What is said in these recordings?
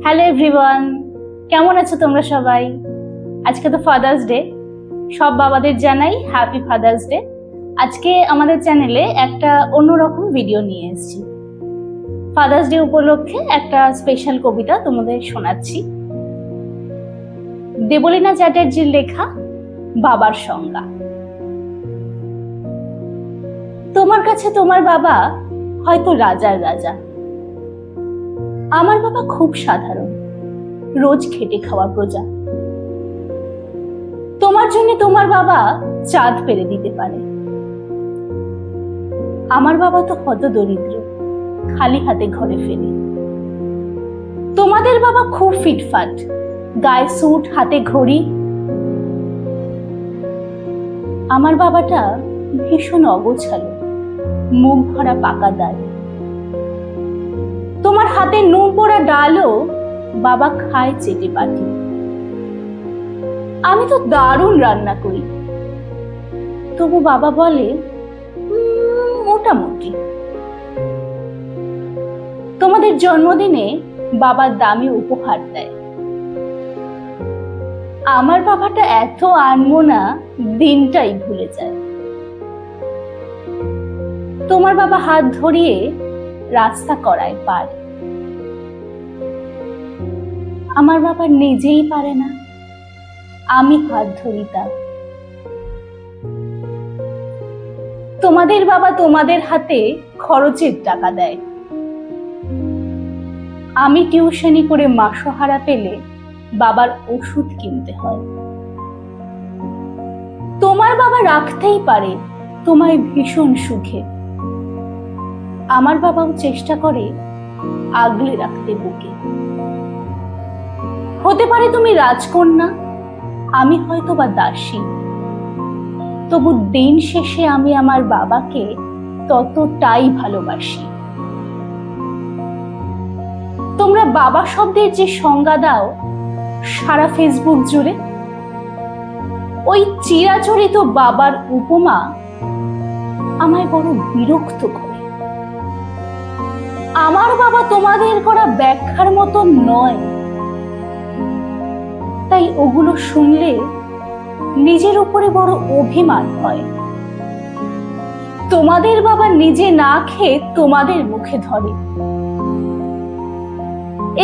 Hello everyone, কেমন আছো তোমরা সবাই? আজকে তো ফাদার্স ডে। সব বাবাদের জানাই হ্যাপি ফাদার্স ডে। আজকে আমাদের চ্যানেলে একটা অন্যরকম ভিডিও নিয়ে এসেছি। ফাদার্স ডে উপলক্ষে একটা স্পেশাল কবিতা তোমাদের শোনাচ্ছি। দেবলীনা চ্যাটার্জির লেখা বাবার সংজ্ঞা। তোমার কাছে তোমার বাবা হয়তো রাজার রাজা। আমার বাবা খুব সাধারণ, রোজ খেটে খাওয়া প্রজা। তোমার জন্য তোমার বাবা চাঁদ পেরে দিতে পারে। আমার বাবা তো হতদরিদ্র, খালি হাতে ঘরে ফেরে। তোমাদের বাবা খুব ফিটফাট, গায়ে স্যুট, হাতে ঘড়ি। আমার বাবাটা ভীষণ অগোছালো, মুখ ভরা পাকা দাঁত। তোমার হাতে নুন পোড়া ডালও বাবা খায় চেটে পাটি। আমি তো দারুণ রান্না করি, তবু বাবা বলে মোটামুটি। তোমাদের জন্মদিনে বাবা দামি উপহার দেয়। আমার বাবাটা এত আনমনা, দিনটাই ভুলে যায়। তোমার বাবা হাত ধরিয়ে রাস্তা করায় পার। আমার বাবা নিজেই পারে না, আমি হাত ধরি তার। তোমাদের বাবা তোমাদের হাতে খরচের টাকা দেয়। আমি টিউশনি করে মাসোহারা পেলে বাবার ওষুধ কিনতে হয়। তোমার বাবা রাখতেই পারে তোমায় ভীষণ সুখে। আমার বাবাও চেষ্টা করে আগলে রাখতে বুকে। হতে পারে তুমি রাজকন্যা, আমি হয়তো বা দাসী, তবু দিন শেষে আমি আমার বাবাকে ততটাই ভালোবাসি। তোমরা বাবা শব্দের যে সংজ্ঞা দাও সারা ফেসবুক জুড়ে, ওই চিরাচরিত বাবার উপমা আমায় বড় বিরক্ত করে। আমার বাবা তোমাদের করা ব্যাখ্যার মতো নয়, তাই ওগুলো শুনলে নিজের উপরে বড় অভিমান হয়। তোমাদের বাবা নিজে না খেয়ে তোমাদের মুখে ধরে।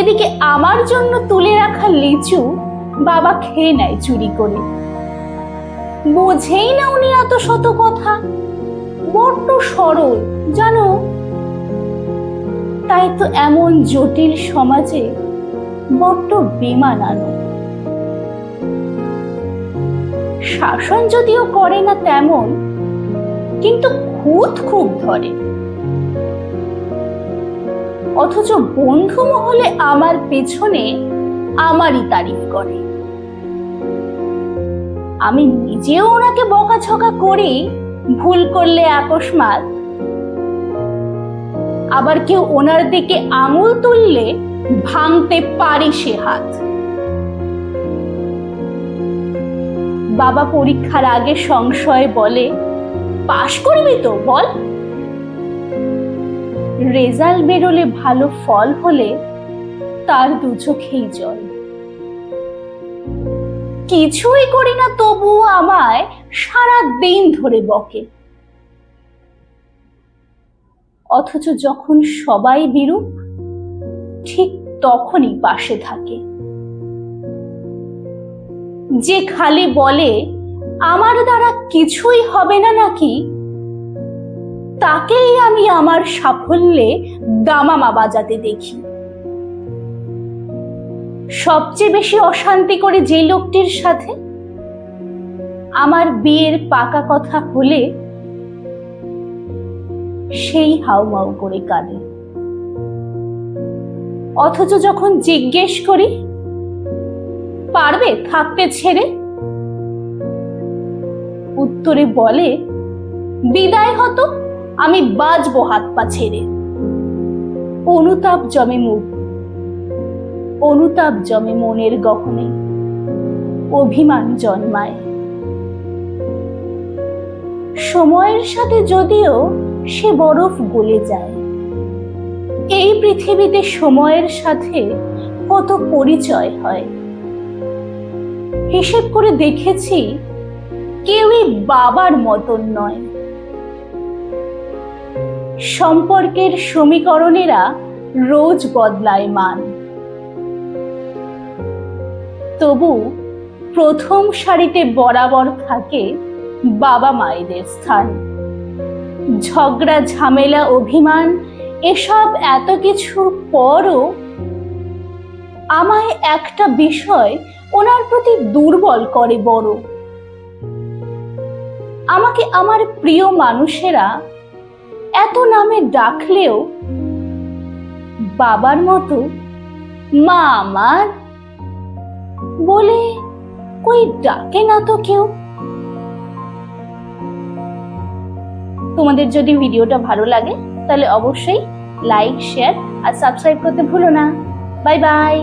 এদিকে আমার জন্য তুলে রাখা লিচু বাবা খেয়ে নেয় চুরি করে। বোঝেই না উনি এত শত কথা, বড্ড সরল জানো। তাই তো এমন জটিল সমাজে বড্ড বেমানানো। শাসন যদিও করে না তেমন, কিন্তু খুঁত খুব ধরে। অথচ বন্ধু মহলে আমার পেছনে আমারই তারিফ করে। আমি নিজেও ওনাকে বকাঝকা করি ভুল করলে আকস্মাৎ। আবার কেউ ওনার দিকে আঙুল তুললে ভাঙতে পারি সে হাত। বাবা পরীক্ষার আগে সংশয়ে বলে, পাশ করবি তো বল। রেজাল্ট বেরোলে ভালো ফল হলে তার দু চোখেই জল। কিছুই করি না তবুও আমায় সারা দিন ধরে বকে। অথচ যখন সবাই বিরূপ, ঠিক তখনই পাশে থাকে। যে খালি বলে আমার দ্বারা কিছুই হবে না নাকি, তাকেই আমি আমার সাফল্যে দামামা বাজাতে দেখি। সবচেয়ে বেশি অশান্তি করে যে লোকটির সাথে, আমার বিয়ের পাকা কথা হলে সেই হাউমাউ করে কাঁদে। অথচ যখন জিজ্ঞেস করি পারবে থাকতে ছেড়ে, উত্তরে বলে বিদায় হতো, আমি বাজবো হাত পা ছেড়ে। অনুতাপ জমে মুখ, অনুতাপ জমে মনের গহনে, অভিমান জন্মায়। সময়ের সাথে যদিও সে বরফ গলে যায়, এই পৃথিবীতে সময়ের সাথে কত পরিচয় হয়। হিসেব করে দেখেছি কেউই বাবার মতন নয়। সম্পর্কের সমীকরণেরা রোজ বদলায় মান, তবু প্রথম সারিতে বরাবর থাকে বাবা মায়েদের স্থান। ঝগড়া, ঝামেলা, অভিমান এসব এত কিছুর পরও আমায় একটা বিষয় ওনার প্রতি দুর্বল করে বড়। আমাকে আমার প্রিয় মানুষেরা এত নামে ডাকলেও বাবার মতো মা আমার বলে কই ডাকে না তো কেউ। তোমাদের যদি ভিডিওটা ভালো লাগে তাহলে অবশ্যই লাইক, শেয়ার আর সাবস্ক্রাইব করতে ভুলো না। Bye bye.